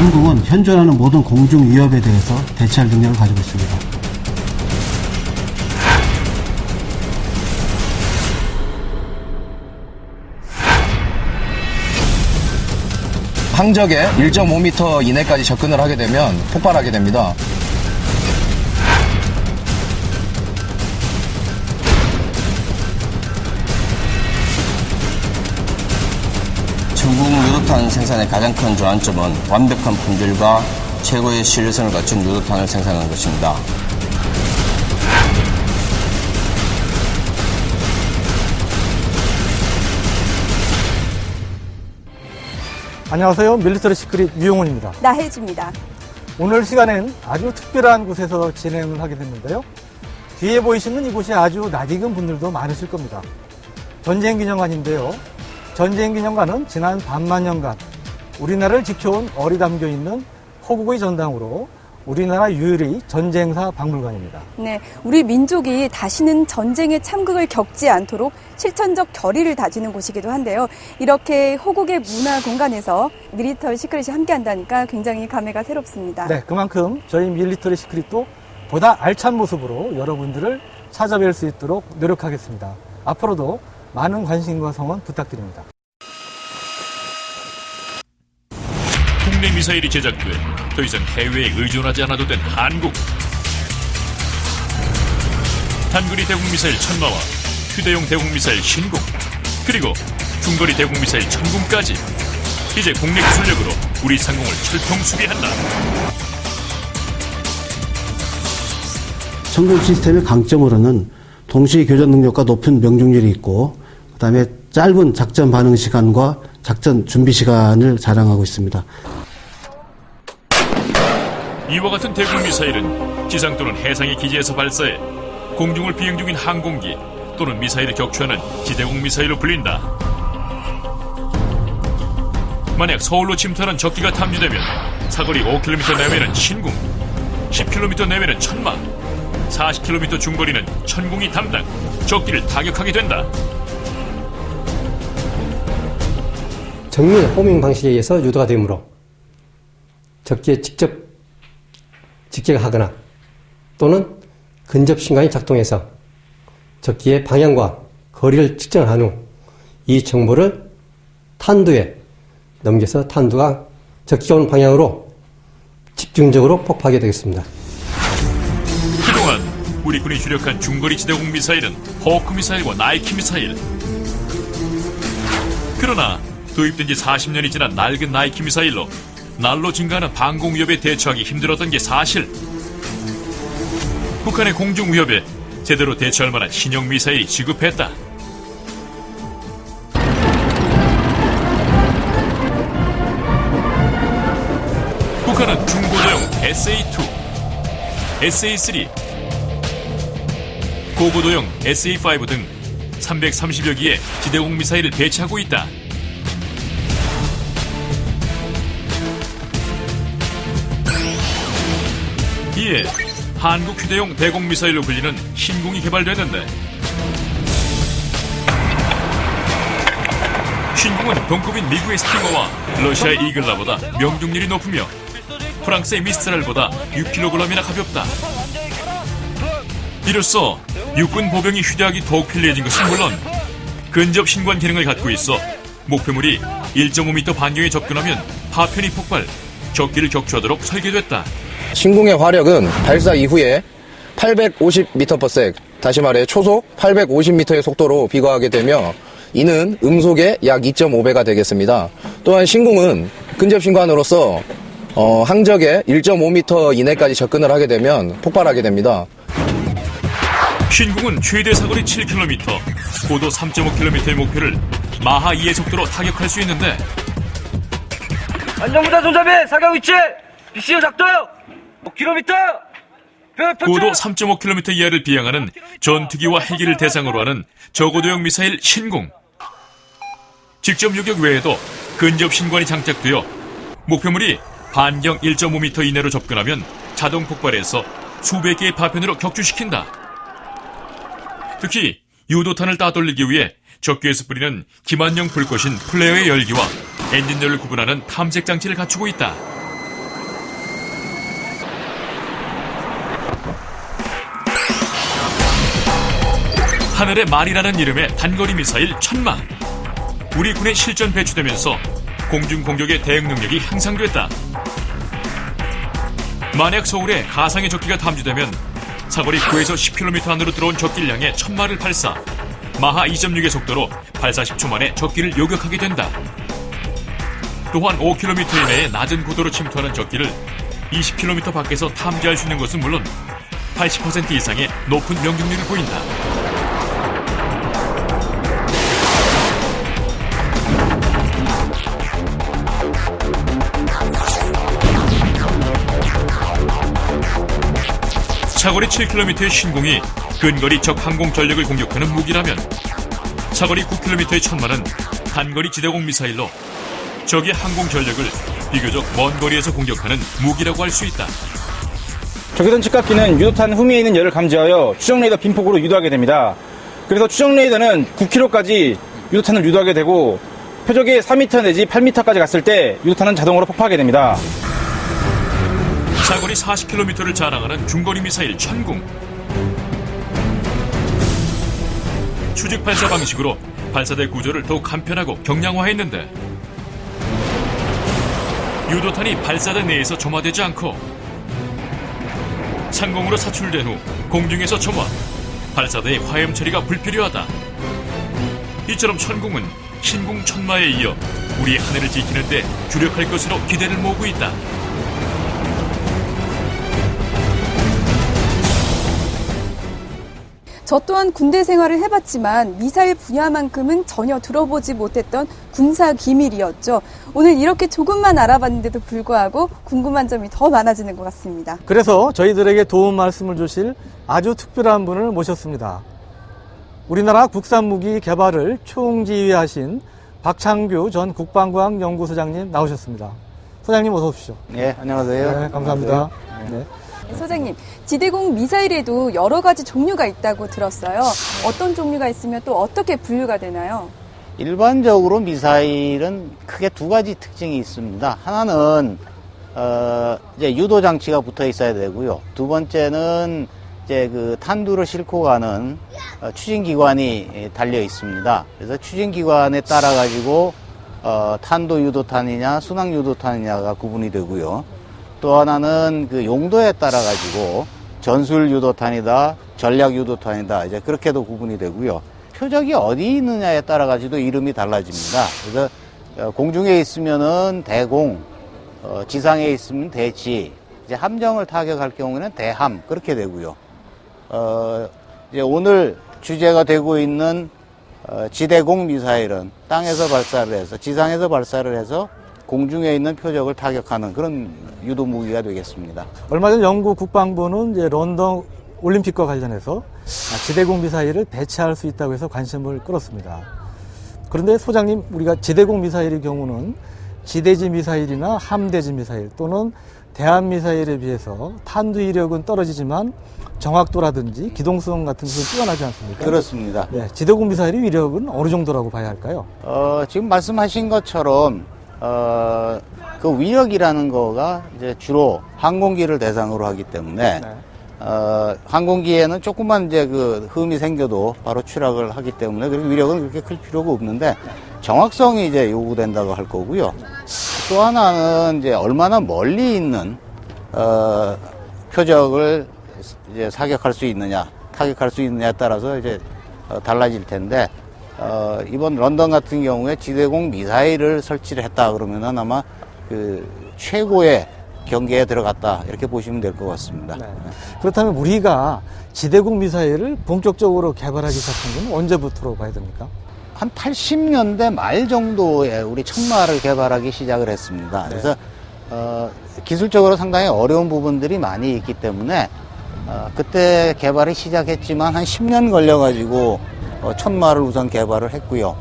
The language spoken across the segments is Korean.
한국은 현존하는 모든 공중 위협에 대해서 대처할 능력을 가지고 있습니다. 항적에 1.5m 이내까지 접근을 하게 되면 폭발하게 됩니다. 중국 유도탄 생산의 가장 큰 주안점은 완벽한 품질과 최고의 신뢰성을 갖춘 유도탄을 생산하는 것입니다. 안녕하세요. 밀리터리 시크릿 유용훈입니다. 나혜지입니다. 오늘 시간엔 아주 특별한 곳에서 진행을 하게 됐는데요. 뒤에 보이시는 이곳이 아주 낯익은 분들도 많으실 겁니다. 전쟁기념관인데요. 전쟁기념관은 지난 반만년간 우리나라를 지켜온 얼이 담겨있는 허국의 전당으로 우리나라 유일의 전쟁사 박물관입니다. 네, 우리 민족이 다시는 전쟁의 참극을 겪지 않도록 실천적 결의를 다지는 곳이기도 한데요. 이렇게 호국의 문화 공간에서 밀리터리 시크릿이 함께한다니까 굉장히 감회가 새롭습니다. 네, 그만큼 저희 밀리터리 시크릿도 보다 알찬 모습으로 여러분들을 찾아뵐 수 있도록 노력하겠습니다. 앞으로도 많은 관심과 성원 부탁드립니다. 국내 미사일이 제작돼 더 이상 해외에 의존하지 않아도 된 한국. 단거리 대공 미사일 천마와 휴대용 대공 미사일 신공, 그리고 중거리 대공 미사일 천공까지 이제 국내 기술력으로 우리 상공을 철통수비한다. 천공 시스템의 강점으로는 동시 교전 능력과 높은 명중률이 있고, 그다음에 짧은 작전 반응 시간과 작전 준비 시간을 자랑하고 있습니다. 이와 같은 대공 미사일은 지상 또는 해상의 기지에서 발사해 공중을 비행 중인 항공기 또는 미사일을 격추하는 지대공 미사일로 불린다. 만약 서울로 침투하는 적기가 탐지되면 사거리 5km 내외는 신공, 10km 내외는 천마, 40km 중거리는 천공이 담당, 적기를 타격하게 된다. 정밀 호밍 방식에 의해서 유도가 되므로 적기에 직접 직격하거나 또는 근접 신관이 작동해서 적기의 방향과 거리를 측정한 후 이 정보를 탄두에 넘겨서 탄두가 적기가 오는 방향으로 집중적으로 폭파하게 되겠습니다. 그동안 우리 군이 주력한 중거리 지대공 미사일은 호크 미사일과 나이키 미사일. 그러나 도입된 지 40년이 지난 낡은 나이키 미사일로 날로 증가하는 방공 위협에 대처하기 힘들었던 게 사실. 북한의 공중 위협에 제대로 대처할 만한 신형 미사일이 지급했다. 북한은 중고도형 SA-2, SA-3, 고고도형 SA-5 등 330여 기의 지대공 미사일을 배치하고 있다. 이에 한국 휴대용 대공 미사일로 불리는 신공이 개발됐는데, 신공은 동급인 미국의 스팅어와 러시아의 이글라보다 명중률이 높으며 프랑스의 미스트랄보다 6kg이나 가볍다. 이로써 육군 보병이 휴대하기 더욱 편리해진 것은 물론 근접 신관 기능을 갖고 있어 목표물이 1.5m 반경에 접근하면 파편이 폭발, 적기를 격추하도록 설계됐다. 신공의 화력은 발사 이후에 850m/s, 다시 말해 초속 850m의 속도로 비거하게 되며 이는 음속의 약 2.5배가 되겠습니다. 또한 신공은 근접 신관으로서 항적에 1.5m 이내까지 접근을 하게 되면 폭발하게 됩니다. 신공은 최대 사거리 7km, 고도 3.5km의 목표를 마하 2의 속도로 타격할 수 있는데, 안전부대 손잡이 사격 위치 BCU 작동 5km 고도 3.5km 이하를 비행하는 전투기와 헬기를 대상으로 하는 저고도형 미사일 신공. 직접 요격 외에도 근접 신관이 장착되어 목표물이 반경 1.5m 이내로 접근하면 자동 폭발해서 수백 개의 파편으로 격추시킨다. 특히 유도탄을 따돌리기 위해 적기에서 뿌리는 기만형 불꽃인 플레어의 열기와 엔진열을 구분하는 탐색 장치를 갖추고 있다. 하늘의 말이라는 이름의 단거리 미사일 천마. 우리 군에 실전 배치되면서 공중 공격의 대응 능력이 향상됐다. 만약 서울에 가상의 적기가 탐지되면 사거리 9에서 10km 안으로 들어온 적기를 향해 천마를 발사. 마하 2.6의 속도로 발사 10초 만에 적기를 요격하게 된다. 또한 5km 이내의 낮은 고도로 침투하는 적기를 20km 밖에서 탐지할 수 있는 것은 물론 80% 이상의 높은 명중률을 보인다. 사거리 7km의 신공이 근거리 적 항공 전력을 공격하는 무기라면 사거리 9km의 천마는 단거리 지대공 미사일로 적의 항공 전력을 비교적 먼 거리에서 공격하는 무기라고 할 수 있다. 적외선 측각기는 유도탄 후미에 있는 열을 감지하여 추정 레이더 빈폭으로 유도하게 됩니다. 그래서 추정 레이더는 9km까지 유도탄을 유도하게 되고 표적이 4m 내지 8m까지 갔을 때 유도탄은 자동으로 폭파하게 됩니다. 사거리 40km를 자랑하는 중거리 미사일 천궁. 추직 발사 방식으로 발사대 구조를 더욱 간편하고 경량화했는데 유도탄이 발사대 내에서 점화되지 않고 상공으로 사출된 후 공중에서 점화, 발사대의 화염 처리가 불필요하다. 이처럼 천궁은 신궁 천마에 이어 우리 하늘을 지키는 데 주력할 것으로 기대를 모으고 있다. 저 또한 군대 생활을 해봤지만 미사일 분야만큼은 전혀 들어보지 못했던 군사 기밀이었죠. 오늘 이렇게 조금만 알아봤는데도 불구하고 궁금한 점이 더 많아지는 것 같습니다. 그래서 저희들에게 도움 말씀을 주실 아주 특별한 분을 모셨습니다. 우리나라 국산무기 개발을 총지휘하신 박창규 전 국방과학 연구소장님 나오셨습니다. 소장님 어서 오십시오. 네, 안녕하세요. 네, 감사합니다. 네. 소장님, 지대공 미사일에도 여러 가지 종류가 있다고 들었어요. 어떤 종류가 있으면 또 어떻게 분류가 되나요? 일반적으로 미사일은 크게 두 가지 특징이 있습니다. 하나는 이제 유도 장치가 붙어 있어야 되고요. 두 번째는 이제 그 탄두를 싣고 가는 추진 기관이 달려 있습니다. 그래서 추진 기관에 따라 가지고 탄도 유도탄이냐 순항 유도탄이냐가 구분이 되고요. 또 하나는 그 용도에 따라 가지고 전술 유도탄이다, 전략 유도탄이다, 이제 그렇게도 구분이 되고요. 표적이 어디 있느냐에 따라 가지고 이름이 달라집니다. 그래서 공중에 있으면은 대공, 지상에 있으면 대지, 이제 함정을 타격할 경우에는 대함 그렇게 되고요. 이제 오늘 주제가 되고 있는 지대공 미사일은 땅에서 발사를 해서 지상에서 발사를 해서 공중에 있는 표적을 타격하는 그런 유도 무기가 되겠습니다. 얼마 전 영국 국방부는 이제 런던 올림픽과 관련해서 지대공 미사일을 배치할 수 있다고 해서 관심을 끌었습니다. 그런데 소장님, 우리가 지대공 미사일의 경우는 지대지 미사일이나 함대지 미사일 또는 대함 미사일에 비해서 탄두 이력은 떨어지지만 정확도라든지 기동성 같은 것은 뛰어나지 않습니까? 그렇습니다. 네, 지대공 미사일의 위력은 어느 정도라고 봐야 할까요? 지금 말씀하신 것처럼 그 위력이라는 거가 이제 주로 항공기를 대상으로 하기 때문에 항공기에는 조금만 이제 그 흠이 생겨도 바로 추락을 하기 때문에 그리고 위력은 그렇게 클 필요가 없는데 정확성이 이제 요구된다고 할 거고요. 또 하나는 이제 얼마나 멀리 있는 표적을 이제 사격할 수 있느냐, 타격할 수 있느냐에 따라서 이제 달라질 텐데. 이번 런던 같은 경우에 지대공 미사일을 설치를 했다 그러면은 아마 그 최고의 경계에 들어갔다 이렇게 보시면 될 것 같습니다. 네. 그렇다면 우리가 지대공 미사일을 본격적으로 개발하기 시작한 건 언제부터로 봐야 됩니까? 한 80년대 말 정도에 우리 천마를 개발하기 시작을 했습니다. 그래서 기술적으로 상당히 어려운 부분들이 많이 있기 때문에 그때 개발을 시작했지만 한 10년 걸려가지고 천마를 우선 개발을 했고요.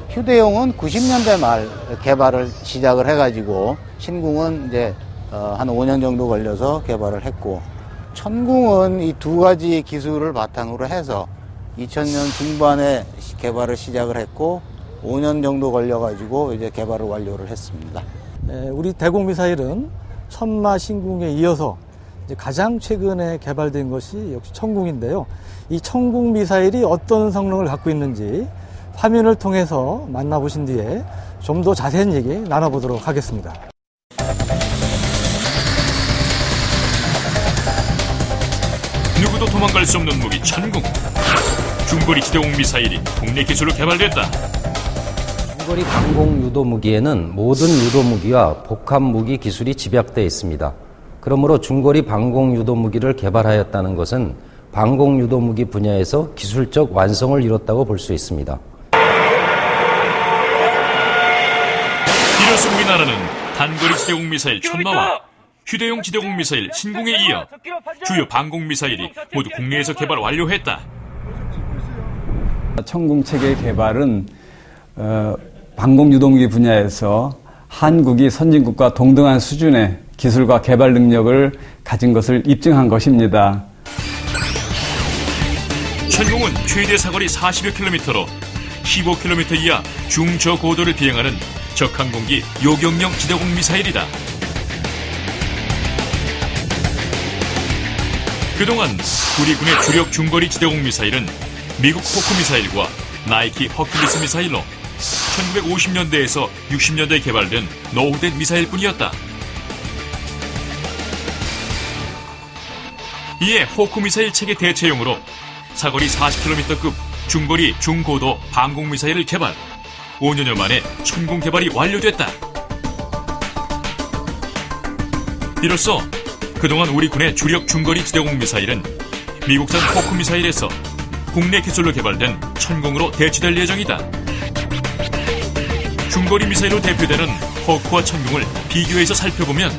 휴대용은 90년대 말 개발을 시작을 해가지고 신궁은 이제 한 5년 정도 걸려서 개발을 했고 천궁은 이 두 가지 기술을 바탕으로 해서 2000년 중반에 개발을 시작을 했고 5년 정도 걸려가지고 이제 개발을 완료를 했습니다. 우리 대공 미사일은 천마 신궁에 이어서 이제 가장 최근에 개발된 것이 역시 천궁인데요. 이 천궁 미사일이 어떤 성능을 갖고 있는지 화면을 통해서 만나보신 뒤에 좀 더 자세한 얘기 나눠보도록 하겠습니다. 누구도 도망갈 수 없는 무기 천궁. 중거리 지대공 미사일이 국내 기술로 개발됐다. 중거리 방공 유도 무기에는 모든 유도 무기와 복합 무기 기술이 집약되어 있습니다. 그러므로 중거리 방공 유도 무기를 개발하였다는 것은 방공 유도 무기 분야에서 기술적 완성을 이뤘다고 볼 수 있습니다. 이로써 우리나라는 단거리 지대공 미사일 천마와 휴대용 지대공 미사일 신궁에 이어 주요 방공 미사일이 모두 국내에서 개발 완료했다. 천궁 체계 개발은 방공 유도무기 분야에서 한국이 선진국과 동등한 수준의 기술과 개발 능력을 가진 것을 입증한 것입니다. 천궁은 최대 사거리 40여 킬로미터로 15km 이하 중저고도를 비행하는 적항공기 요격용 지대공 미사일이다. 그동안 우리 군의 주력 중거리 지대공 미사일은 미국 호크 미사일과 나이키 허큘리스 미사일로 1950년대에서 60년대에 개발된 노후된 미사일뿐이었다. 이에 호크 미사일 체계 대체용으로 사거리 40km급 중거리 중고도 방공 미사일을 개발, 5년여 만에 천궁 개발이 완료됐다. 이로써 그동안 우리 군의 주력 중거리 지대공 미사일은 미국산 호크 미사일에서 국내 기술로 개발된 천궁으로 대체될 예정이다. 중거리 미사일로 대표되는 호크와 천궁을 비교해서 살펴보면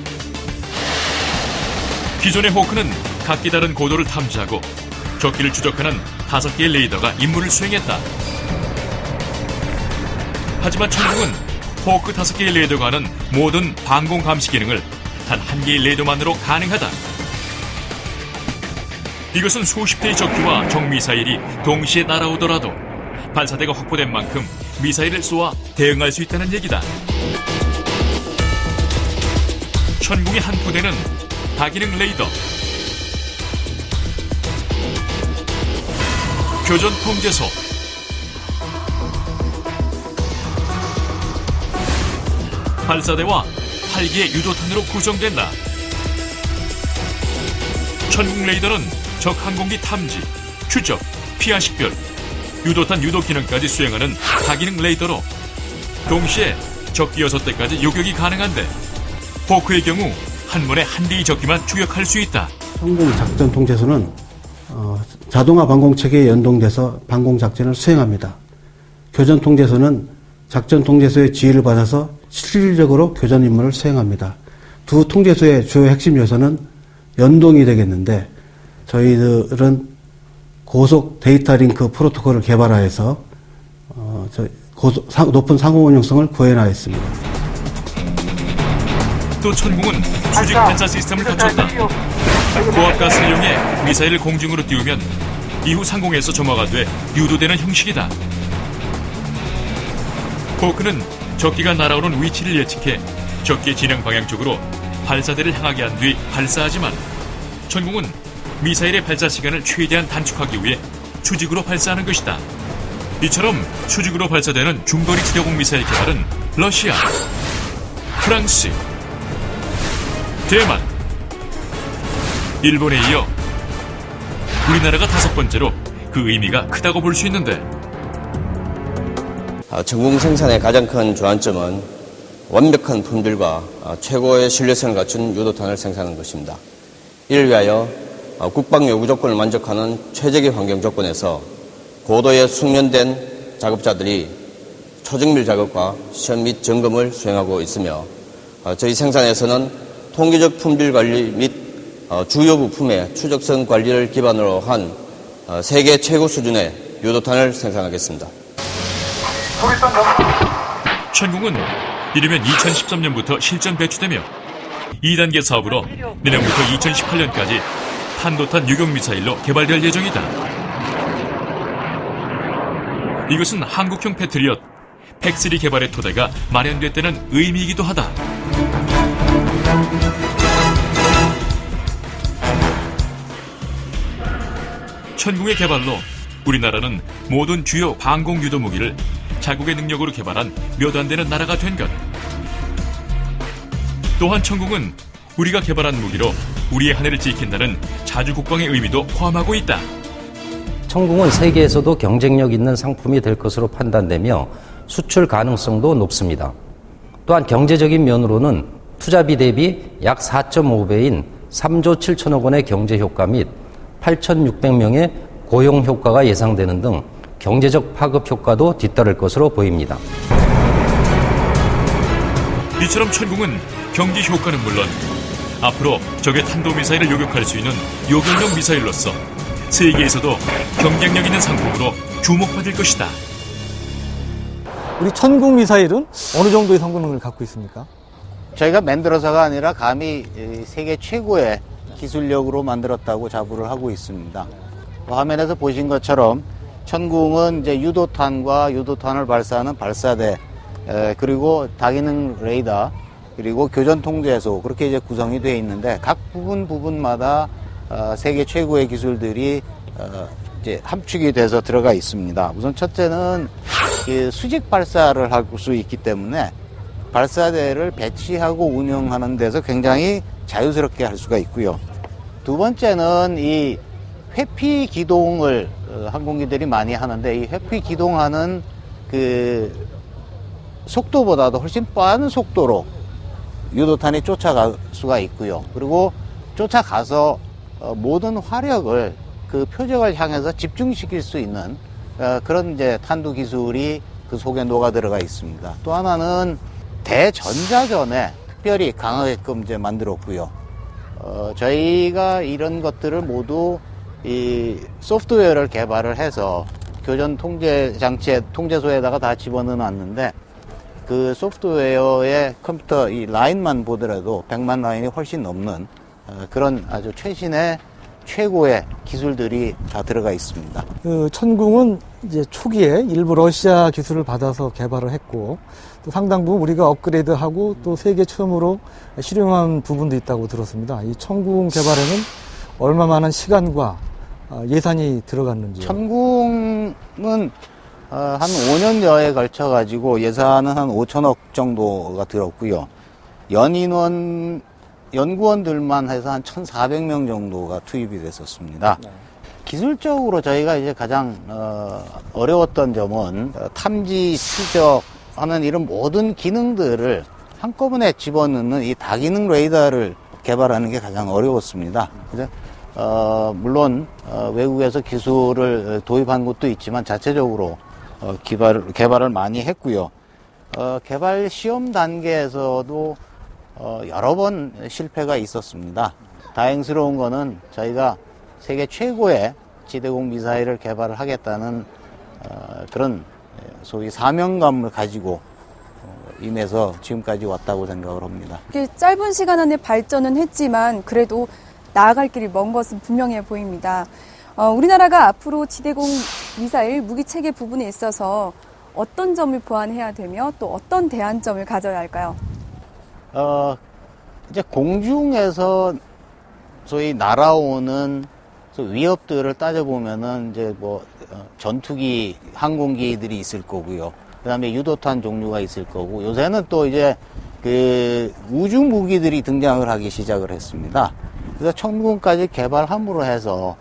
기존의 호크는 각기 다른 고도를 탐지하고 적기를 추적하는 5개의 레이더가 임무를 수행했다. 하지만 천궁은 호크 5개의 레이더가 하는 모든 방공 감시 기능을 단 1개의 레이더만으로 가능하다. 이것은 수십 대의 적기와 적미사일이 동시에 날아오더라도 발사대가 확보된 만큼 미사일을 쏘아 대응할 수 있다는 얘기다. 천궁의 한 부대는 다기능 레이더, 교전 통제소, 발사대와 8개의 유도탄으로 구성된다. 천궁 레이더는 적 항공기 탐지, 추적, 피하 식별, 유도탄 유도 기능까지 수행하는 다기능 레이더로 동시에 적기 6대까지 요격이 가능한데 호크의 경우 한 번에 한 대의 적기만 추격할 수 있다. 천궁 작전 통제소는 자동화 방공 체계에 연동돼서 방공 작전을 수행합니다. 교전 통제소는 작전 통제소의 지휘를 받아서 실질적으로 교전 임무를 수행합니다. 두 통제소의 주요 핵심 요소는 연동이 되겠는데 저희들은 고속 데이터 링크 프로토콜을 개발하여서 높은 상호 운용성을 구현하였습니다. 또 천궁은 수직 발사 시스템을 갖췄다. 고압가스를 이용해 미사일을 공중으로 띄우면 이후 상공에서 점화가 돼 유도되는 형식이다. 호크는 적기가 날아오는 위치를 예측해 적기의 진행 방향 쪽으로 발사대를 향하게 한 뒤 발사하지만 천궁은 미사일의 발사 시간을 최대한 단축하기 위해 추직으로 발사하는 것이다. 이처럼 추직으로 발사되는 중거리 지대공 미사일 개발은 러시아, 프랑스, 대만, 일본에 이어 우리나라가 5번째로 그 의미가 크다고 볼 수 있는데 천궁 생산의 가장 큰 주안점은 완벽한 품질과 최고의 신뢰성을 갖춘 유도탄을 생산하는 것입니다. 이를 위하여 국방 요구 조건을 만족하는 최적의 환경 조건에서 고도의 숙련된 작업자들이 초정밀 작업과 시험 및 점검을 수행하고 있으며 저희 생산에서는 통계적 품질 관리 및 주요 부품의 추적성 관리를 기반으로 한 세계 최고 수준의 유도탄을 생산하겠습니다. 천궁은 이르면 2013년부터 실전 배치되며 2단계 사업으로 내년부터 2018년까지 탄도탄 유격미사일로 개발될 예정이다. 이것은 한국형 패트리엇 팩3 개발의 토대가 마련됐다는 의미이기도 하다. 천궁의 개발로 우리나라는 모든 주요 방공 유도 무기를 자국의 능력으로 개발한 몇 안 되는 나라가 된 것. 또한 천궁은 우리가 개발한 무기로 우리의 하늘을 지킨다는 자주 국방의 의미도 포함하고 있다. 천궁은 세계에서도 경쟁력 있는 상품이 될 것으로 판단되며 수출 가능성도 높습니다. 또한 경제적인 면으로는 투자비 대비 약 4.5배인 3조 7천억 원의 경제 효과 및 8,600명의 고용 효과가 예상되는 등 경제적 파급 효과도 뒤따를 것으로 보입니다. 이처럼 천궁은 경제 효과는 물론 앞으로 적의 탄도미사일을 요격할 수 있는 요격용 미사일로서 세계에서도 경쟁력 있는 상품으로 주목받을 것이다. 우리 천궁 미사일은 어느 정도의 성능을 갖고 있습니까? 저희가 만들어서가 아니라 감히 세계 최고의 기술력으로 만들었다고 자부를 하고 있습니다. 화면에서 보신 것처럼 천궁은 이제 유도탄과 유도탄을 발사하는 발사대, 그리고 다기능 레이더, 그리고 교전 통제소, 그렇게 이제 구성이 되어 있는데 각 부분마다 세계 최고의 기술들이 이제 함축이 돼서 들어가 있습니다. 우선 첫째는 수직 발사를 할 수 있기 때문에 발사대를 배치하고 운영하는 데서 굉장히 자유스럽게 할 수가 있고요. 두 번째는 이 회피 기동을 항공기들이 많이 하는데 이 회피 기동하는 그 속도보다도 훨씬 빠른 속도로 유도탄이 쫓아갈 수가 있고요. 그리고 쫓아가서 모든 화력을 그 표적을 향해서 집중시킬 수 있는 그런 이제 탄두 기술이 그 속에 녹아 들어가 있습니다. 또 하나는 대전자전에 특별히 강하게끔 이제 만들었고요. 저희가 이런 것들을 모두 이 소프트웨어를 개발을 해서 교전 통제 장치의 통제소에다가 다 집어넣어 놨는데 그 소프트웨어의 컴퓨터 이 라인만 보더라도 100만 라인이 훨씬 넘는 그런 아주 최신의 최고의 기술들이 다 들어가 있습니다. 그 천궁은 이제 초기에 일부 러시아 기술을 받아서 개발을 했고 또 상당 부분 우리가 업그레이드하고 또 세계 처음으로 실용한 부분도 있다고 들었습니다. 이 천궁 개발에는 얼마만한 시간과 예산이 들어갔는지요? 천궁은 한 5년여에 걸쳐 가지고 예산은 한 5천억 정도가 들었고요. 연구원들만 해서 한 1,400명 정도가 투입이 됐었습니다. 네. 기술적으로 저희가 이제 가장 어려웠던 점은 탐지, 추적하는 이런 모든 기능들을 한꺼번에 집어넣는 이 다기능 레이더를 개발하는 게 가장 어려웠습니다. 그래서 물론 외국에서 기술을 도입한 곳도 있지만 자체적으로 개발을 많이 했고요. 개발 시험 단계에서도 여러 번 실패가 있었습니다. 다행스러운 거는 저희가 세계 최고의 지대공 미사일을 개발을 하겠다는 그런 소위 사명감을 가지고 임해서 지금까지 왔다고 생각을 합니다. 짧은 시간 안에 발전은 했지만 그래도 나아갈 길이 먼 것은 분명해 보입니다. 우리나라가 앞으로 지대공 미사일 무기 체계 부분에 있어서 어떤 점을 보완해야 되며 또 어떤 대안점을 가져야 할까요? 이제 공중에서 소위 날아오는 위협들을 따져보면은 이제 전투기, 항공기들이 있을 거고요. 그 다음에 유도탄 종류가 있을 거고, 요새는 또 이제 우주 무기들이 등장을 하기 시작을 했습니다. 그래서 천궁까지 개발함으로 해서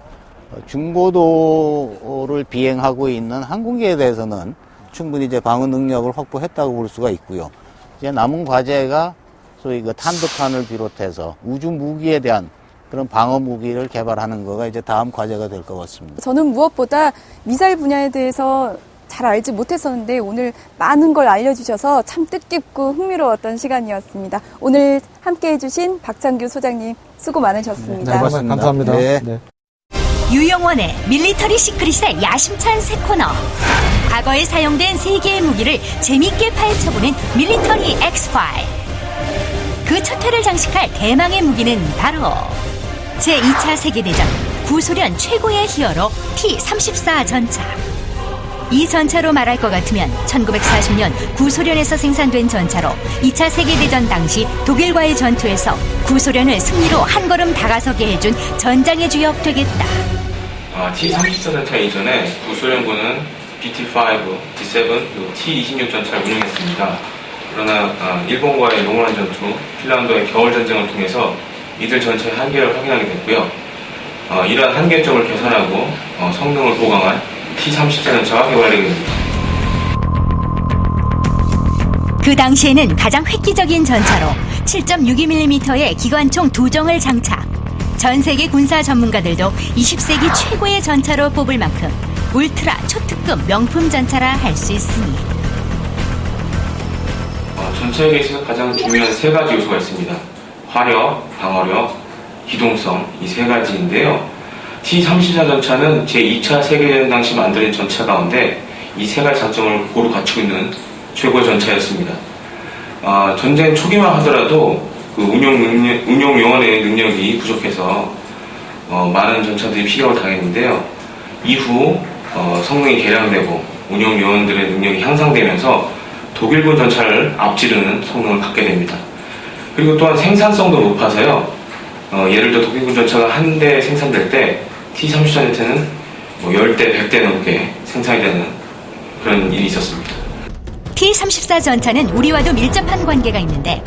중고도를 비행하고 있는 항공기에 대해서는 충분히 이제 방어 능력을 확보했다고 볼 수가 있고요. 이제 남은 과제가 소위 그 탄도탄을 비롯해서 우주 무기에 대한 그런 방어 무기를 개발하는 거가 이제 다음 과제가 될 것 같습니다. 저는 무엇보다 미사일 분야에 대해서 잘 알지 못했었는데 오늘 많은 걸 알려주셔서 참 뜻깊고 흥미로웠던 시간이었습니다. 오늘 함께해 주신 박창규 소장님 수고 많으셨습니다. 네, 고맙습니다. 감사합니다. 네. 네. 유영원의 밀리터리 시크릿의 야심찬 새 코너. 과거에 사용된 세계의 무기를 재밌게 파헤쳐보는 밀리터리 X-파일. 그 첫 회를 장식할 대망의 무기는 바로 제2차 세계대전 구소련 최고의 히어로 T-34 전차. 이 전차로 말할 것 같으면 1940년 구소련에서 생산된 전차로 2차 세계대전 당시 독일과의 전투에서 구소련을 승리로 한 걸음 다가서게 해준 전장의 주역 되겠다. T-34 전차 이전에 구소련군은 BT-5, T-7, 그리고 T-26 전차를 운용했습니다. 그러나 일본과의 농후한 전투, 핀란드와의 겨울 전쟁을 통해서 이들 전차의 한계를 확인하게 됐고요. 이러한 한계점을 개선하고 성능을 보강한 T-34 전차가 개발되게 됩니다. 그 당시에는 가장 획기적인 전차로 7.62mm의 기관총 2정을 장착. 전 세계 군사 전문가들도 20세기 최고의 전차로 뽑을 만큼 울트라 초특급 명품 전차라 할 수 있으니. 전차에게 있어서 가장 중요한 세 가지 요소가 있습니다. 화력, 방어력, 기동성, 이 세 가지인데요. T-34 전차는 제2차 세계대전 당시 만든 전차 가운데 이 세 가지 장점을 고루 갖추고 있는 최고의 전차였습니다. 전쟁 초기만 하더라도 그 운용 요원의 능력이 부족해서 많은 전차들이 피격을 당했는데요. 이후 성능이 개량되고 운용 요원들의 능력이 향상되면서 독일군 전차를 앞지르는 성능을 갖게 됩니다. 그리고 또한 생산성도 높아서요. 예를 들어 독일군 전차가 한 대 생산될 때 T-34 전차는 10대, 100대 넘게 생산이 되는 그런 일이 있었습니다. T-34 전차는 우리와도 밀접한 관계가 있는데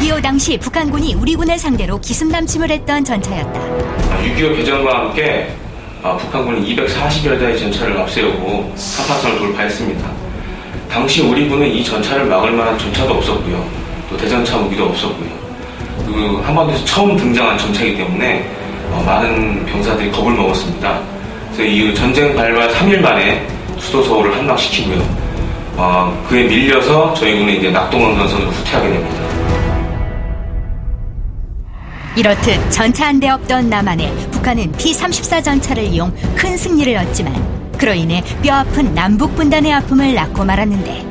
6.25 당시 북한군이 우리 군을 상대로 기습남침을 했던 전차였다. 6.25 개전과 함께 북한군이 240여 대의 전차를 앞세우고 한파선을 돌파했습니다. 당시 우리 군은 이 전차를 막을 만한 전차도 없었고요. 또 대전차 무기도 없었고요. 그리고 한반도에서 처음 등장한 전차이기 때문에 많은 병사들이 겁을 먹었습니다. 그래서 이 전쟁 발발 3일 만에 수도 서울을 함락시키고요. 그에 밀려서 저희 군은 이제 낙동강전선으로 후퇴하게 됩니다. 이렇듯 전차 한 대 없던 남한에 북한은 T-34 전차를 이용 큰 승리를 얻지만 그로 인해 뼈아픈 남북 분단의 아픔을 낳고 말았는데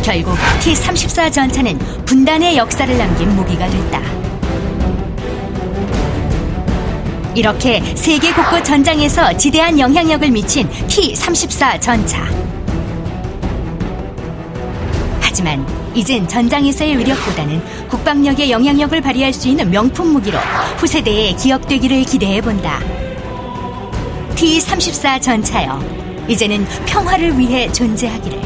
결국 T-34 전차는 분단의 역사를 남긴 무기가 됐다. 이렇게 세계 곳곳 전장에서 지대한 영향력을 미친 T-34 전차. 하지만 이젠 전장에서의 위력보다는 국방력의 영향력을 발휘할 수 있는 명품 무기로 후세대에 기억되기를 기대해본다. T-34 전차여, 이제는 평화를 위해 존재하기를.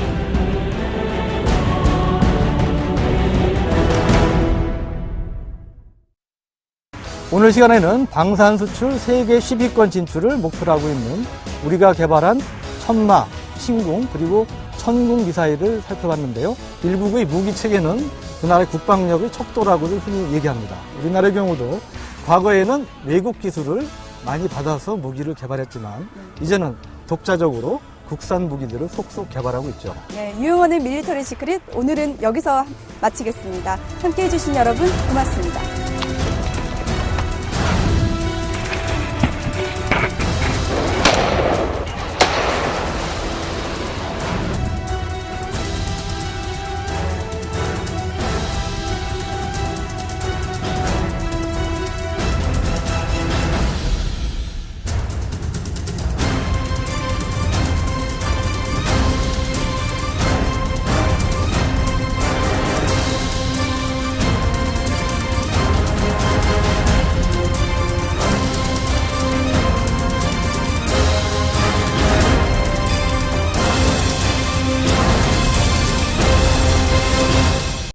오늘 시간에는 방산 수출 세계 10위권 진출을 목표로 하고 있는 우리가 개발한 천마, 신궁 그리고 천궁 미사일을 살펴봤는데요. 일국의 무기 체계는 그 나라의 국방력의 척도라고도 흔히 얘기합니다. 우리나라의 경우도 과거에는 외국 기술을 많이 받아서 무기를 개발했지만 이제는 독자적으로 국산 무기들을 속속 개발하고 있죠. 네, 유용원의 밀리터리 시크릿 오늘은 여기서 마치겠습니다. 함께해 주신 여러분 고맙습니다.